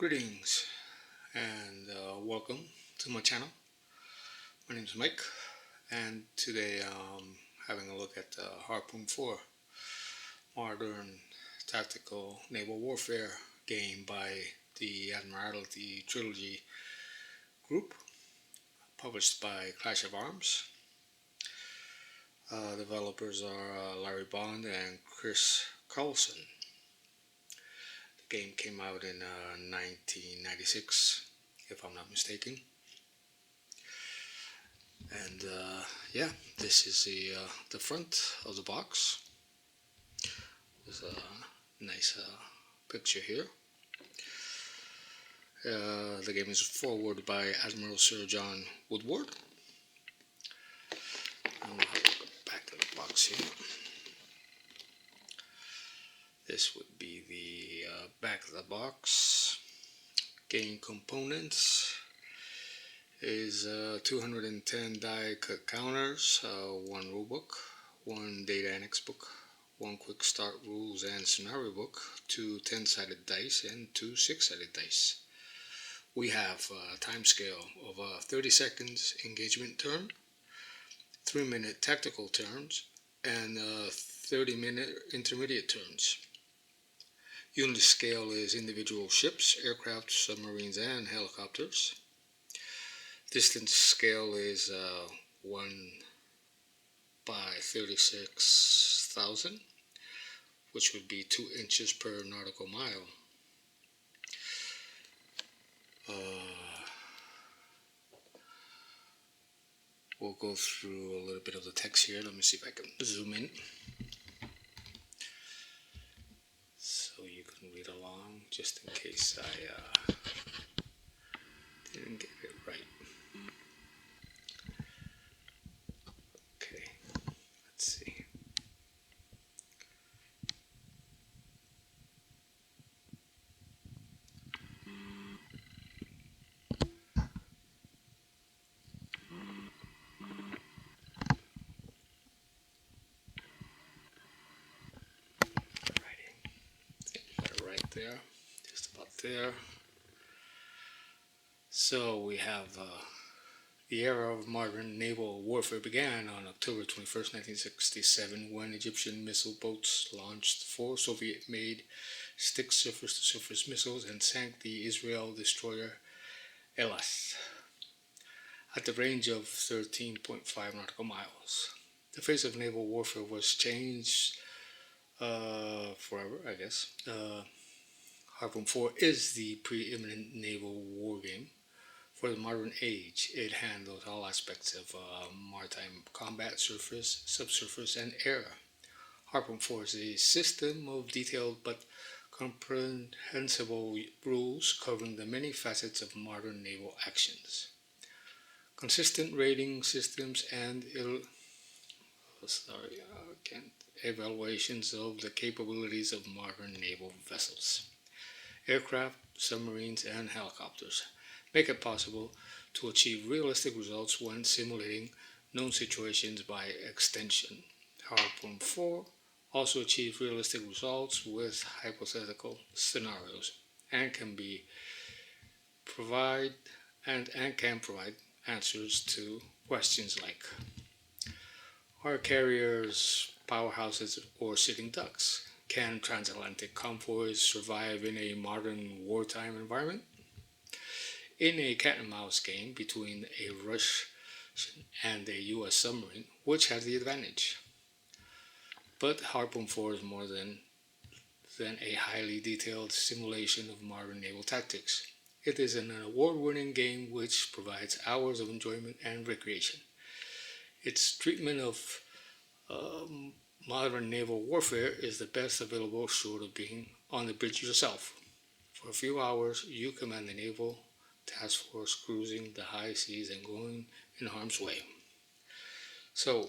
Greetings and welcome to my channel. My name is Mike, and today I'm having a look at the Harpoon 4 modern tactical naval warfare game by the Admiralty Trilogy Group, published by Clash of Arms. Developers are Larry Bond and Chris Carlson. The game came out in 1996, if I'm not mistaken. And yeah, this is the front of the box. There's a nice picture here. The game is forwarded by Admiral Sir John Woodward. And we'll have a look at the back of the box here. This would be the back of the box. Game components is 210 die cut counters, one rulebook, one data annex book, one quick start rules and scenario book, two 10-sided dice, and two 6-sided dice. We have a time scale of 30 seconds engagement turn, 3-minute tactical turns, and 30-minute intermediate turns. Unit scale is individual ships, aircraft, submarines, and helicopters. Distance scale is 1 by 36,000, which would be 2 inches per nautical mile. We'll go through a little bit of the text here. Let me see if I can zoom in so you can read along, just in case I didn't get it right. Okay, let's see. There, just about there. So we have the era of modern naval warfare began on October 21st, 1967, when Egyptian missile boats launched 4 Soviet-made stick surface-to-surface missiles and sank the Israel destroyer Elas at the range of 13.5 nautical miles. The face of naval warfare was changed forever, I guess. Harpoon 4 is the preeminent naval wargame for the modern age. It handles all aspects of maritime combat, surface, subsurface, and air. Harpoon 4 is a system of detailed but comprehensible rules covering the many facets of modern naval actions. Consistent rating systems and evaluations of the capabilities of modern naval vessels, aircraft, submarines, and helicopters make it possible to achieve realistic results when simulating known situations by extension. Harpoon 4 also achieves realistic results with hypothetical scenarios and can provide answers to questions like: are carriers powerhouses or sitting ducks? Can transatlantic convoys survive in a modern wartime environment? In a cat-and-mouse game between a Russian and a U.S. submarine, which has the advantage? But Harpoon 4 is more than a highly detailed simulation of modern naval tactics. It is an award-winning game which provides hours of enjoyment and recreation. Its treatment of modern naval warfare is the best available short of being on the bridge yourself. For a few hours, you command the naval task force cruising the high seas and going in harm's way. So,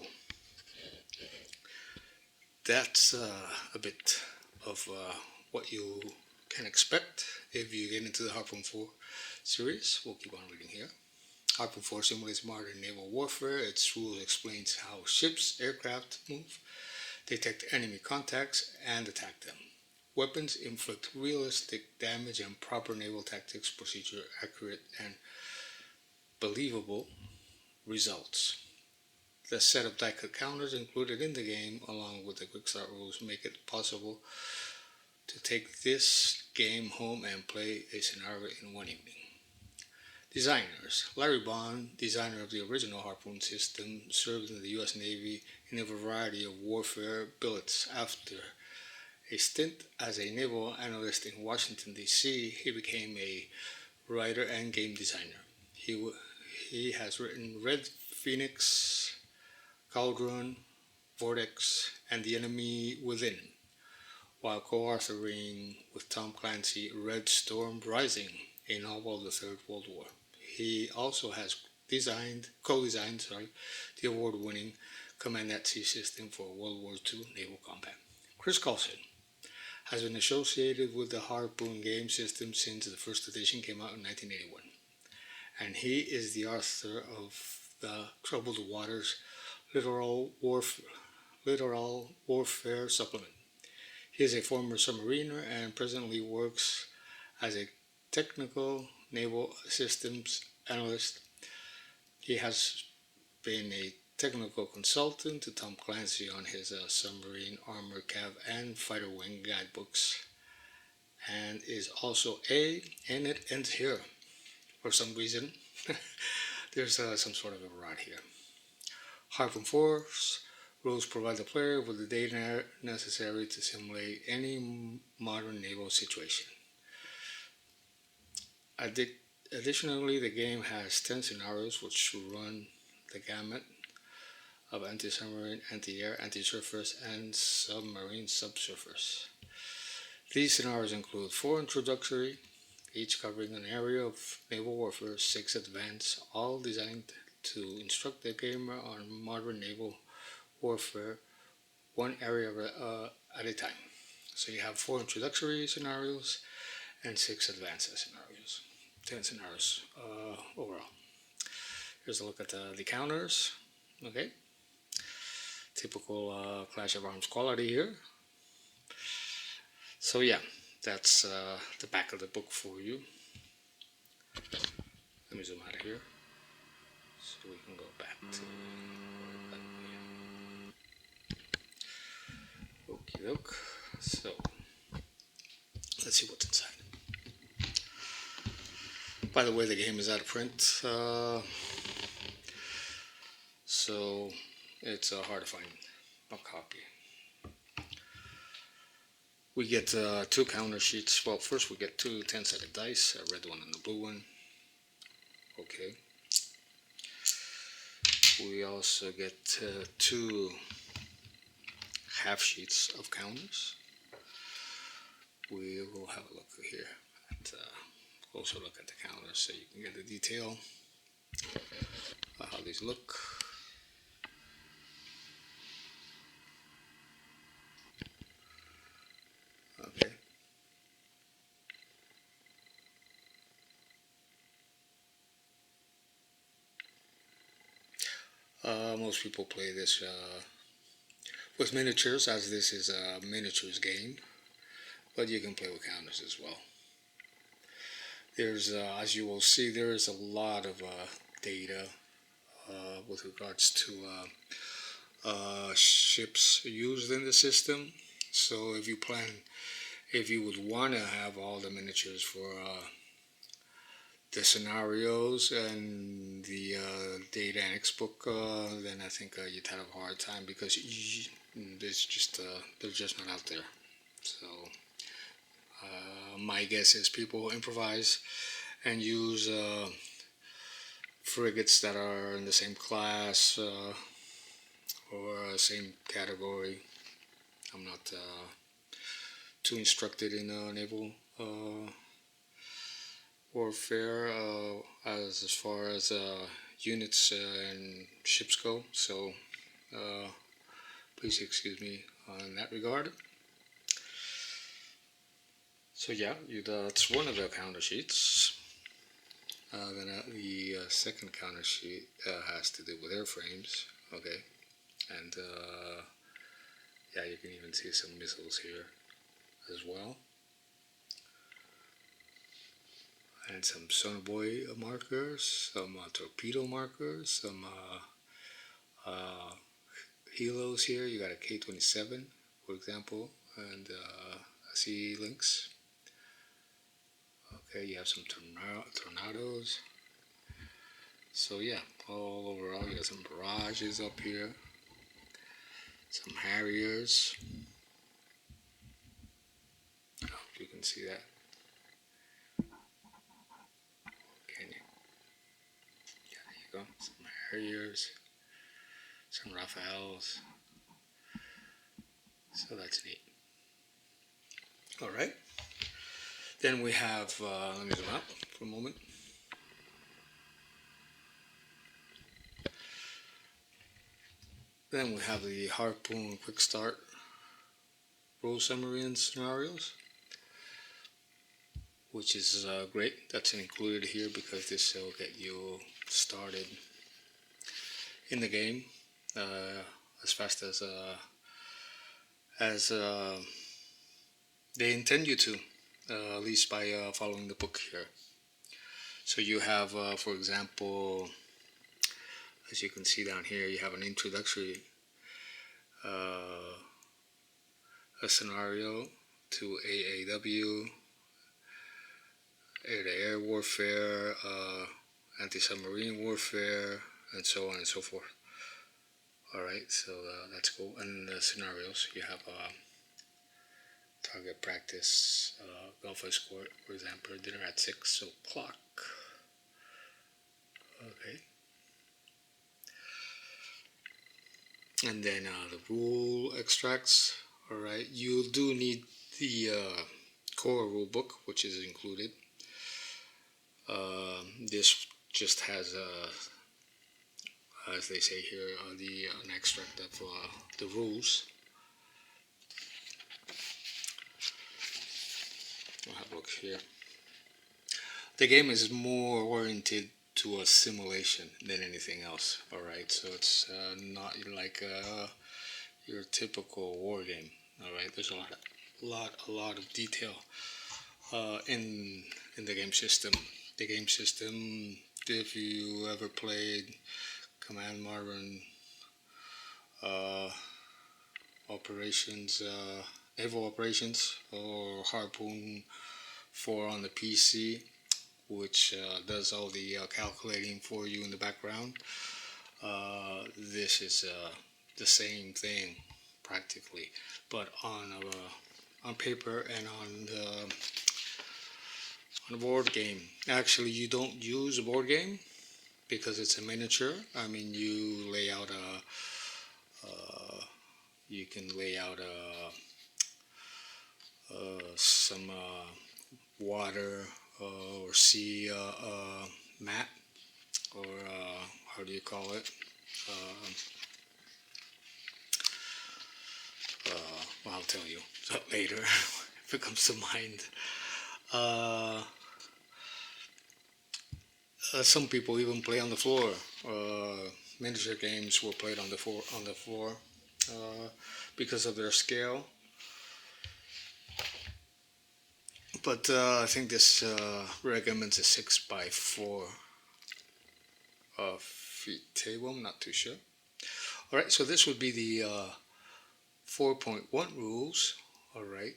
that's a bit of what you can expect if you get into the Harpoon 4 series. We'll keep on reading here. Harpoon 4 simulates modern naval warfare. Its rules explains how ships, aircraft move, detect enemy contacts, and attack them. weapons inflict realistic damage and proper naval tactics procedure accurate and believable results. The set of die cut counters included in the game, along with the quickstart rules, make it possible to take this game home and play a scenario in one evening. Designers. Larry Bond, designer of the original Harpoon system, served in the U.S. Navy in a variety of warfare billets. After a stint as a naval analyst in Washington, D.C., he became a writer and game designer. He has written Red Phoenix, Cauldron, Vortex, and The Enemy Within, while co-authoring with Tom Clancy Red Storm Rising, a novel of the Third World War. He also has co-designed the award-winning Command at Sea system for World War II naval combat. Chris Carlson has been associated with the Harpoon game system since the first edition came out in 1981, and he is the author of the Troubled Waters Littoral Warfare Supplement. He is a former submariner and presently works as a technical naval systems analyst. He has been a technical consultant to Tom Clancy on his submarine armor cav and fighter wing guidebooks, and is also and it ends here. For some reason, there's some sort of a rot here. Harpoon Force rules provide the player with the data necessary to simulate any modern naval situation. Additionally, the game has 10 scenarios which run the gamut of anti-submarine, anti-air, anti-surface, and submarine subsurface. These scenarios include 4 introductory, each covering an area of naval warfare, 6 advanced, all designed to instruct the gamer on modern naval warfare, one area at a time. So you have 4 introductory scenarios and 6 advanced scenarios. 10 scenarios overall. Here's a look at the counters. Okay. Typical Clash of Arms quality here. So yeah, that's the back of the book for you. Let me zoom out of here so we can go back to okie doke. So let's see what's inside. By the way, the game is out of print, so it's hard to find a copy. We get 2 counter sheets. Well, first we get 2 10-sided dice, a red one and a blue one. Okay. We also get 2 half sheets of counters. We will have a look here at closer look at the counters so you can get the detail of how these look. Okay. Most people play this with miniatures, as this is a miniatures game, but you can play with counters as well. There's, as you will see, there is a lot of data with regards to ships used in the system. So if you would want to have all the miniatures for the scenarios and the data annex book, then I think you'd have a hard time because they're just not out there. So my guess is people improvise and use frigates that are in the same class or same category. I'm not too instructed in naval warfare as far as units and ships go, so please excuse me in that regard. So yeah, that's one of the counter sheets. Then the second counter sheet has to do with airframes. Okay, and yeah, you can even see some missiles here. as well, and some sonobuoy markers, some torpedo markers, some helos here. You got a K-27, for example, and I see links. Okay, you have some tornadoes. So yeah, all overall, you got some barrages up here, some Harriers. I hope you can see that. Can you? Yeah, there you go. Some Harriers, some Rafaels. So that's neat. All right. Then we have, let me zoom out for a moment. Then we have the Harpoon Quick Start rule summary and scenarios, which is great. That's included here because this will get you started in the game as fast as they intend you to, at least by following the book here. So you have, for example, as you can see down here, you have an introductory a scenario to AAW, air-to-air warfare, anti-submarine warfare, and so on and so forth. All right, so that's cool. And the scenarios, you have target practice, Gulf escort, for example, dinner at 6 o'clock. Okay. And then the rule extracts. All right, you do need the CoA rulebook, which is included. This just has, as they say here, an extract of the rules. I'll have a look here. The game is more oriented to a simulation than anything else. All right, so it's not like your typical war game. All right, there's a lot of detail in the game system. The game system, if you ever played Command Modern operations, naval operations, or Harpoon 4 on the PC, which does all the calculating for you in the background. This is the same thing practically, but on paper and on a board game. Actually, you don't use a board game because it's a miniature. I mean, you lay out you can lay out some water or sea map, or how do you call it? Well, I'll tell you later if it comes to mind. Some people even play on the floor. Miniature games were played on the floor because of their scale. But I think this recommends a 6x4 feet table. I'm not too sure. All right, so this would be the 4.1 rules. All right,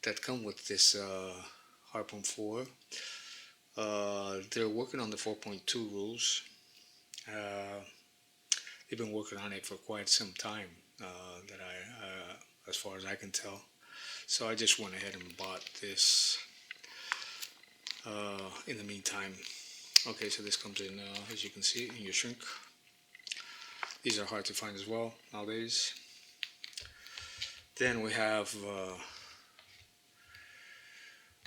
that come with this Harpoon 4. They're working on the 4.2 rules. They've been working on it for quite some time, as far as I can tell. So I just went ahead and bought this in the meantime. Okay, so this comes in, as you can see, in your shrink. These are hard to find as well nowadays. Then we have,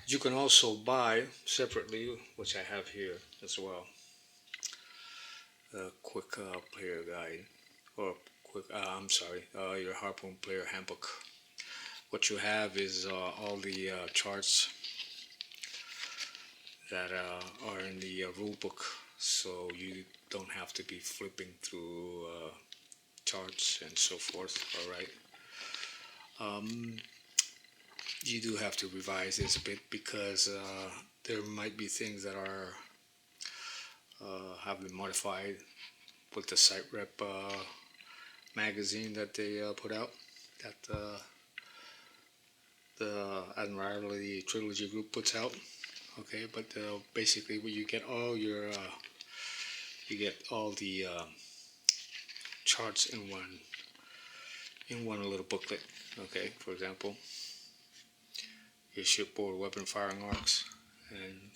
you can also buy separately, which I have here as well, a quick player guide, or quick, your Harpoon player handbook. What you have is all the charts that are in the rulebook, so you don't have to be flipping through charts and so forth. All right. you do have to revise this a bit because there might be things that are have been modified with the site rep magazine that they put out, that the Admiralty Trilogy Group puts out. Okay, but basically, you get all your you get all the charts in one little booklet. Okay, for example, your shipboard weapon firing arcs and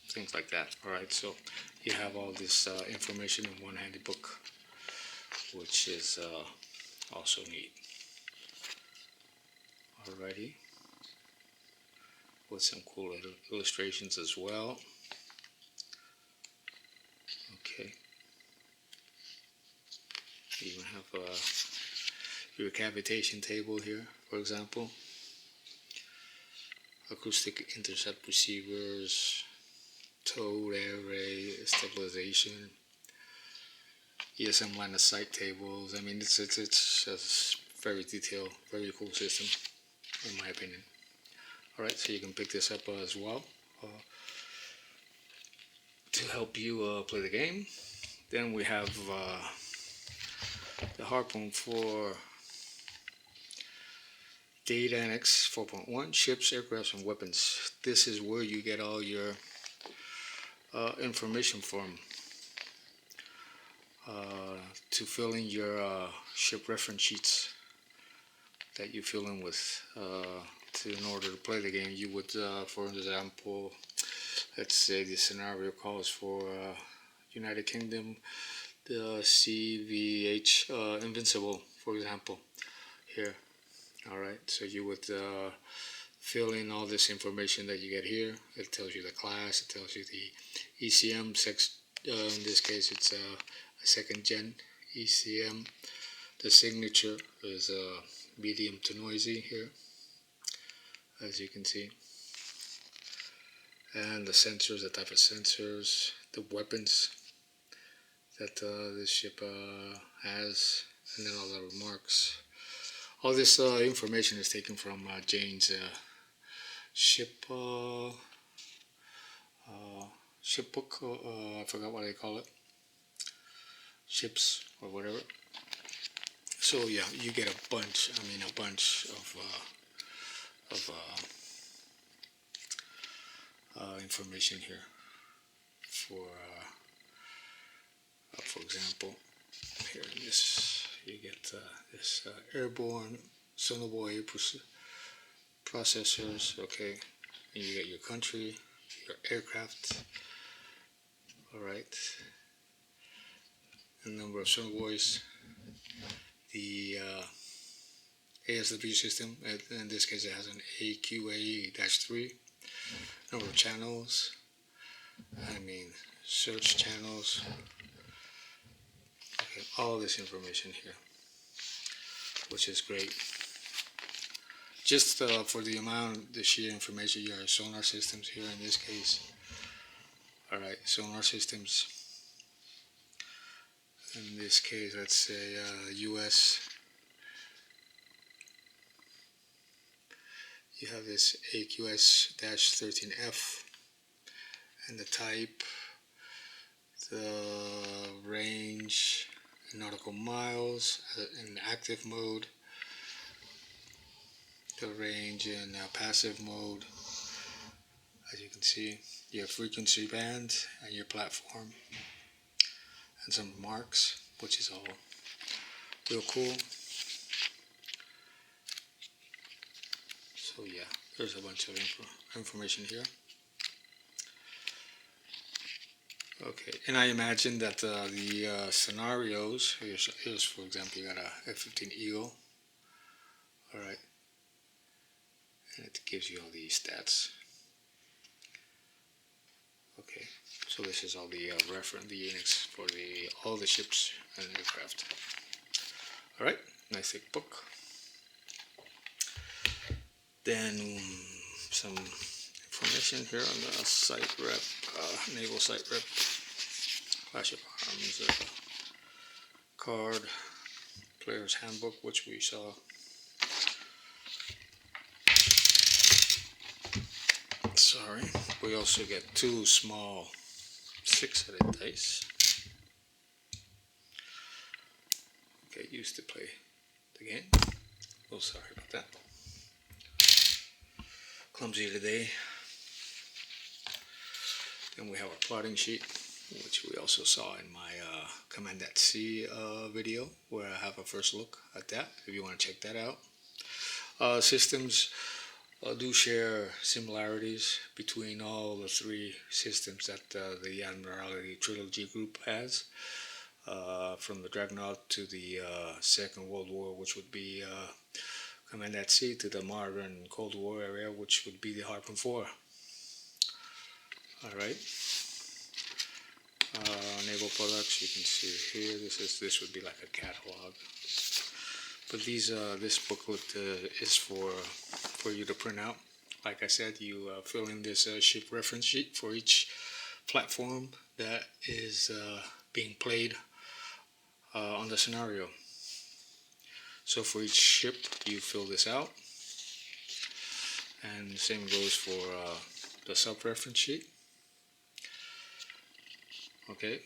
things like that. All right, so you have all this information in one handy book, which is also neat. Alrighty, with some cool illustrations as well. Okay, you even have your cavitation table here, for example. Acoustic intercept receivers, towed array stabilization, ESM line of sight tables. I mean, it's a very detailed, very cool system, in my opinion. All right, so you can pick this up as well to help you play the game. Then we have the Harpoon for Data Annex 4.1, Ships, Aircrafts, and Weapons. This is where you get all your information from to fill in your ship reference sheets that you fill in with in order to play the game. You would, for example, let's say the scenario calls for United Kingdom, the CVH Invincible, for example, here. All right, so you would fill in all this information that you get here. It tells you the class, it tells you the ECM, in this case it's a second gen ECM. The signature is medium to noisy here, as you can see. And the sensors, the type of sensors, the weapons that this ship has, and then all the remarks. All this information is taken from Jane's shipbook. I forgot what they call it. Ships or whatever. So yeah, you get a bunch of information here for example, here in this you get this airborne sonobuoy processors. Okay, and you get your country, your aircraft. All right, the number of sonobuoys, the ASW system. In this case, it has an AQA-3. Number of channels. I mean, search channels. Okay, all this information here, which is great. Just for the amount, the sheer information, you have sonar systems here in this case. All right, sonar systems. In this case, let's say US. You have this AQS-13F and the type, the range in nautical miles in active mode, the range in passive mode. As you can see, your frequency band and your platform, and some marks, which is all real cool. So yeah, there's a bunch of information here. Okay, and I imagine that the scenarios, here's for example, you got a F-15 Eagle. All right, and it gives you all these stats. Okay, so this is all the reference, the Unix for all the ships and aircraft. All right, nice thick book. Then some information here on the site rep, naval site rep, Clash of Arms card, player's handbook, which we saw. Sorry. We also get 2 small 6-sided dice. Okay, used to play the game. Oh, sorry about that. Clumsy today. Then we have a plotting sheet, which we also saw in my Command.C video, where I have a first look at that, if you want to check that out. Systems do share similarities between all the 3 systems that the Admiralty Trilogy group has, from the Dreadnought to the Second World War, which would be Command.C, to the modern Cold War area, which would be the Harpoon 4. Alright. Naval products, you can see here. This would be like a catalog. But this booklet is for you to print out. Like I said, you fill in this ship reference sheet for each platform that is being played on the scenario. So for each ship, you fill this out, and the same goes for the sub reference sheet. Okay.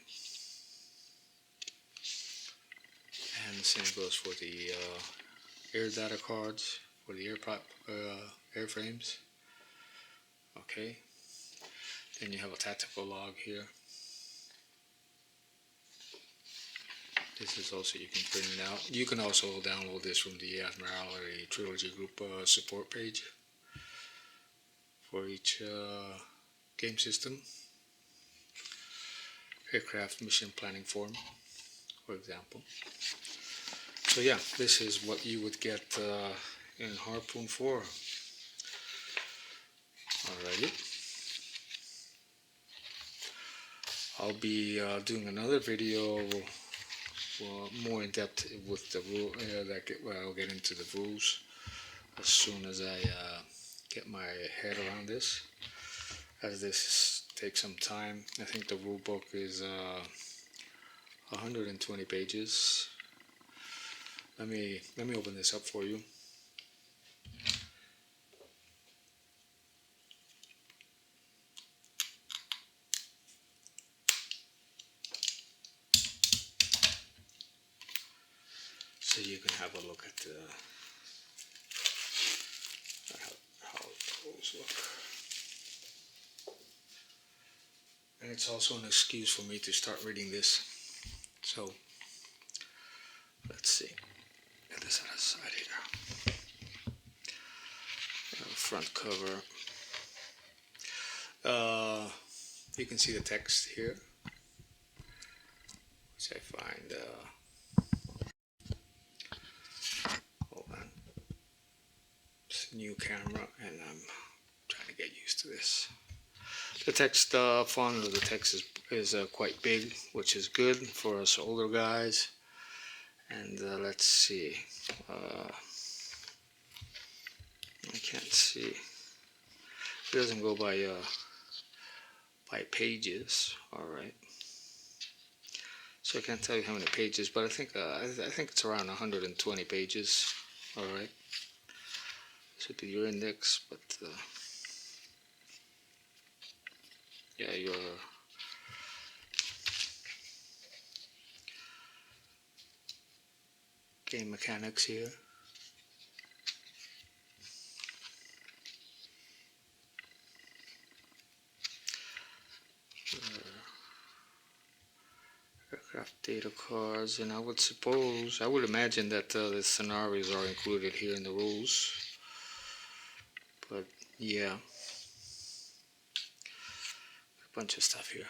And the same goes for the air data cards for the airframes. Okay. Then you have a tactical log here. This is also, you can print it out. You can also download this from the Admiralty Trilogy Group support page for each game system. Aircraft mission planning form, for example. So yeah, this is what you would get in Harpoon 4. Alrighty. I'll be doing another video more in depth with the rule. I'll get into the rules as soon as I get my head around this, as this takes some time. I think the rule book is 120 pages. Let me open this up for you. So you can have a look at how those look. And it's also an excuse for me to start reading this. So let's see. Get this out of side here. Front cover. You can see the text here, which I find. Hold on. It's a new camera, and I'm trying to get used to this. The text font of the text is quite big, which is good for us older guys. And let's see. I can't see. It doesn't go by pages. All right. So I can't tell you how many pages, but I think it's around 120 pages. All right. This would be your index, but yeah, your game mechanics here. Aircraft data cards, and I would imagine that the scenarios are included here in the rules. But yeah, a bunch of stuff here.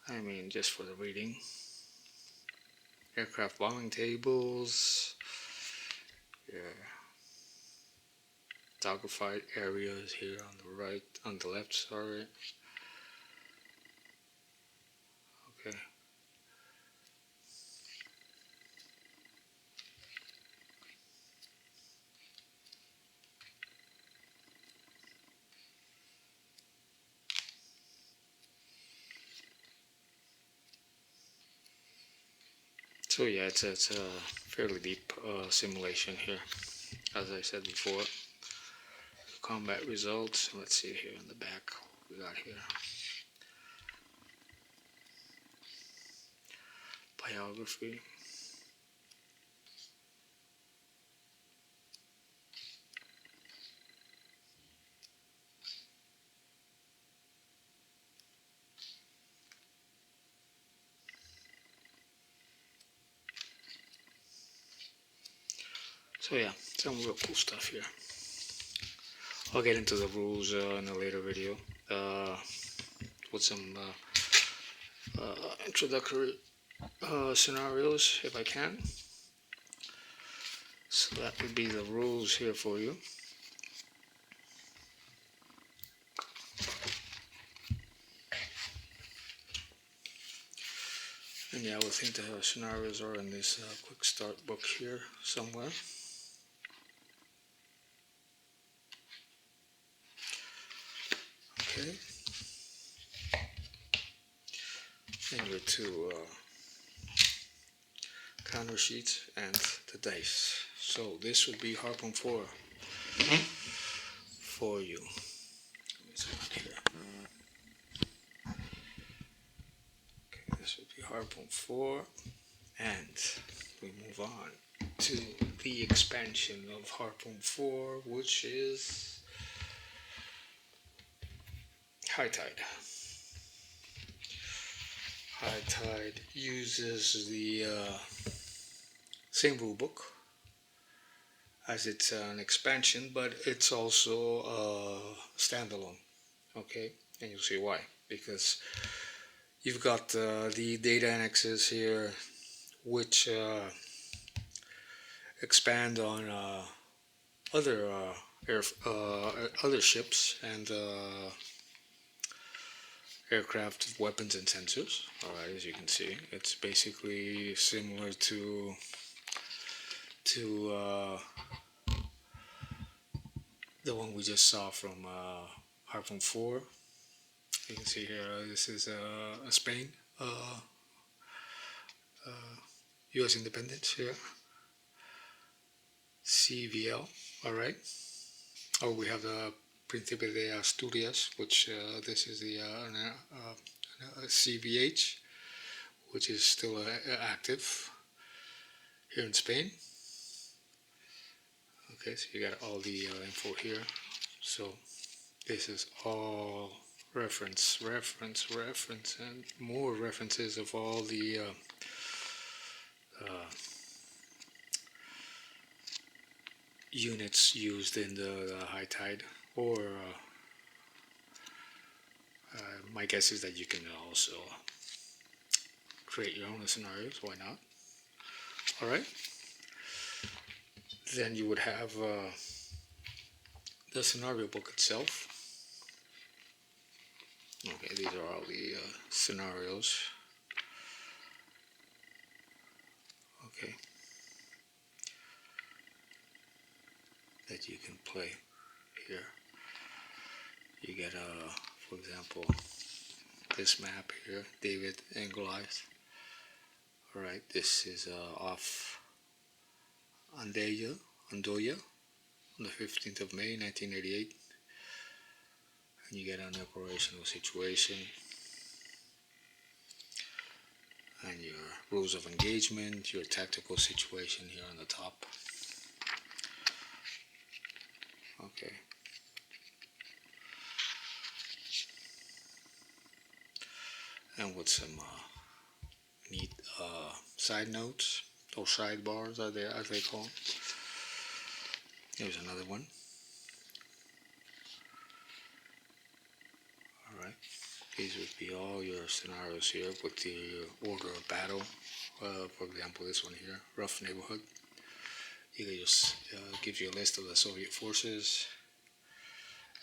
I mean, just for the reading. Aircraft bombing tables. Yeah. Dogfight areas here on the right, on the left, sorry. Okay. So yeah, it's a fairly deep simulation here, as I said before. combat results. Let's see here in the back what we got here. Biography. So yeah, some real cool stuff here. I'll get into the rules in a later video with some introductory scenarios if I can. So that would be the rules here for you. And yeah, I would think the scenarios are in this quick start book here somewhere. Okay. And your two counter sheets and the dice. So this would be Harpoon 4 for you. Here. Okay, this would be Harpoon 4, and we move on to the expansion of Harpoon 4, which is High Tide. High Tide uses the same rulebook as it's an expansion, but it's also standalone. Okay, and you'll see why. Because you've got the data annexes here, which expand on other other ships and aircraft, weapons, and sensors. Alright, as you can see, it's basically similar to the one we just saw from Harpoon 4. You can see here, this is Spain, U.S. independence here, CVL. Alright. Oh, we have the Príncipe de Asturias, which this is the CVH, which is still active here in Spain. Okay, so you got all the info here. So this is all reference, and more references of all the units used in the High Tide, or my guess is that you can also create your own scenarios. Why not? All right. Then you would have the scenario book itself. Okay, these are all the scenarios. Okay, that you can play here. You get for example, this map here, David and Goliath. All right, this is off Andoya on the 15th of May 1988, and you get an operational situation and your rules of engagement, your tactical situation here on the top. Okay. And with some neat side notes, or sidebars as they call them. Here's another one. Alright, these would be all your scenarios here with the order of battle. For example, this one here, rough neighborhood. It just gives you a list of the Soviet forces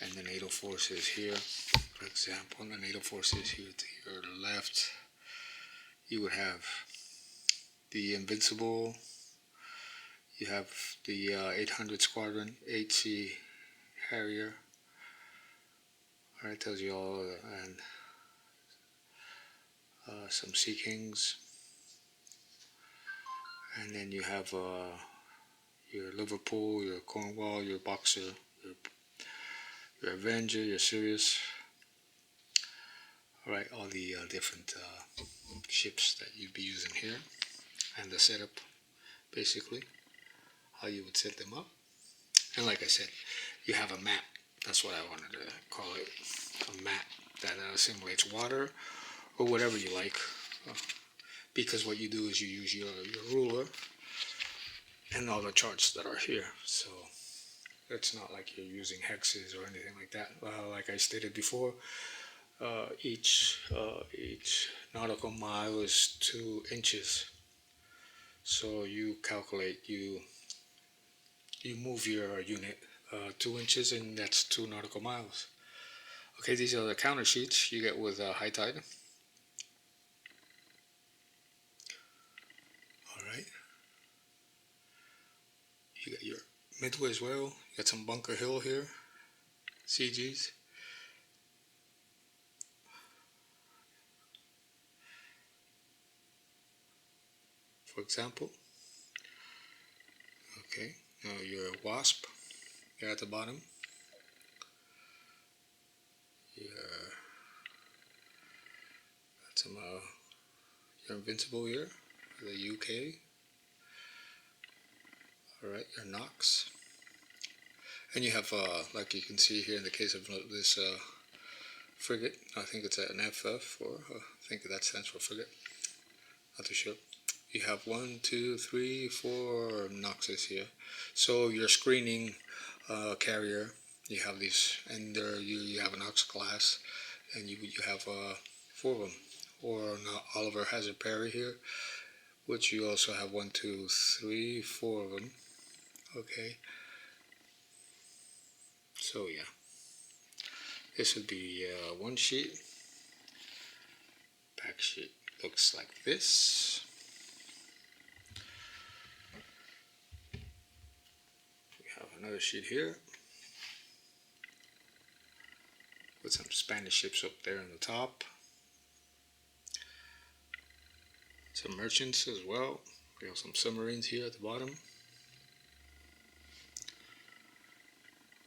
and the NATO forces here. For example, the NATO forces here to your left, you would have the Invincible, you have the 800 Squadron, 8C Harrier. Alright, tells you all, and some Sea Kings. And then you have your Liverpool, your Cornwall, your Boxer, your your Avenger, your Sirius. All right, all the different ships that you'd be using here, and the setup, basically, how you would set them up. And like I said, you have a map. That's what I wanted to call it, a map that simulates water or whatever you like. Uh, because what you do is you use your ruler and all the charts that are here. So it's not like you're using hexes or anything like that. Like I stated before, each nautical mile is 2 inches. So you calculate, you move your unit 2 inches, and that's 2 nautical miles. Okay, these are the counter sheets you get with high tide. All right. You got your midway as well. You got some Bunker Hill here, CGs. For example. Okay, now your Wasp here at the bottom. Got some your Invincible here, the UK. All right, your Knox. And you have, like you can see here in the case of this frigate, I think it's an FF, or I think that stands for frigate, not too sure. You have 1, 2, 3, 4 Noxes here. So your screening carrier, you have these, and there you have an Ox class, and you have 4 of them. Or Oliver Hazard Perry here, which you also have 1, 2, 3, 4 of them. Okay. So yeah, this would be one sheet. Back sheet looks like this. We have another sheet here with some Spanish ships up there on the top. Some merchants as well. We have some submarines here at the bottom.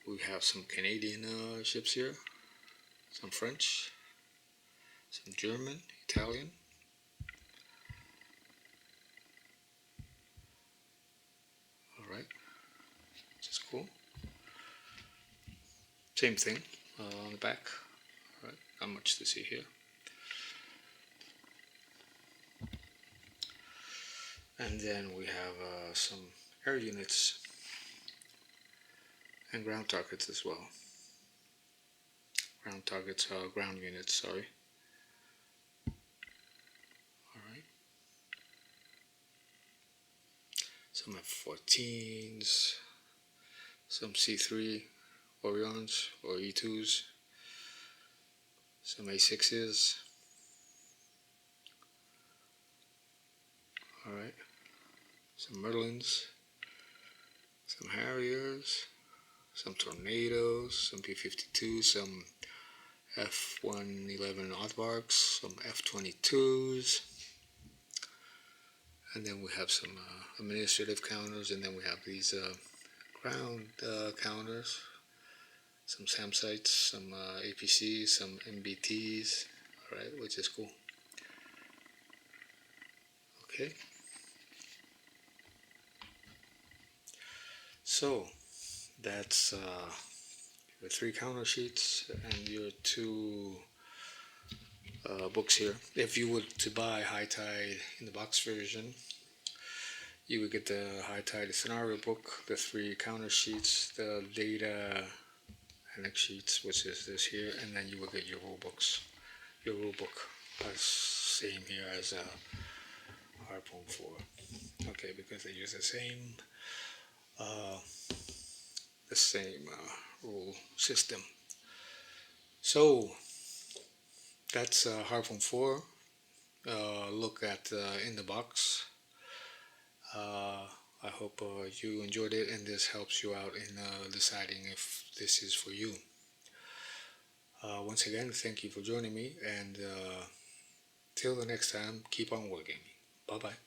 We have some Canadian ships here, some French, some German, Italian. Alright, which is cool. Same thing on the back. Alright, not much to see here. And then we have some air units and ground targets as well. Ground targets, ground units, sorry. Alright. Some F-14s, some C-3 Orions or E-2s, some A-6s. Alright. Some Merlins, some Harriers, some Tornadoes, some P-52s, some F-111 Aardvarks, some F-22s, and then we have some administrative counters, and then we have these ground counters, some SAM sites, some APCs, some MBTs, alright, which is cool. Okay. So that's your 3 counter sheets and your 2 books here. If you were to buy High Tide in the box version, you would get the High Tide scenario book, the 3 counter sheets, the data annex sheets, which is this here, and then you will get your rule books. Your rule book, same here as Harpoon 4. Okay, because they use the same rule system. So that's Harpoon 4. Look at in the box. I hope you enjoyed it, and this helps you out in deciding if this is for you. Once again, thank you for joining me, and till the next time, keep on wargaming. Bye bye.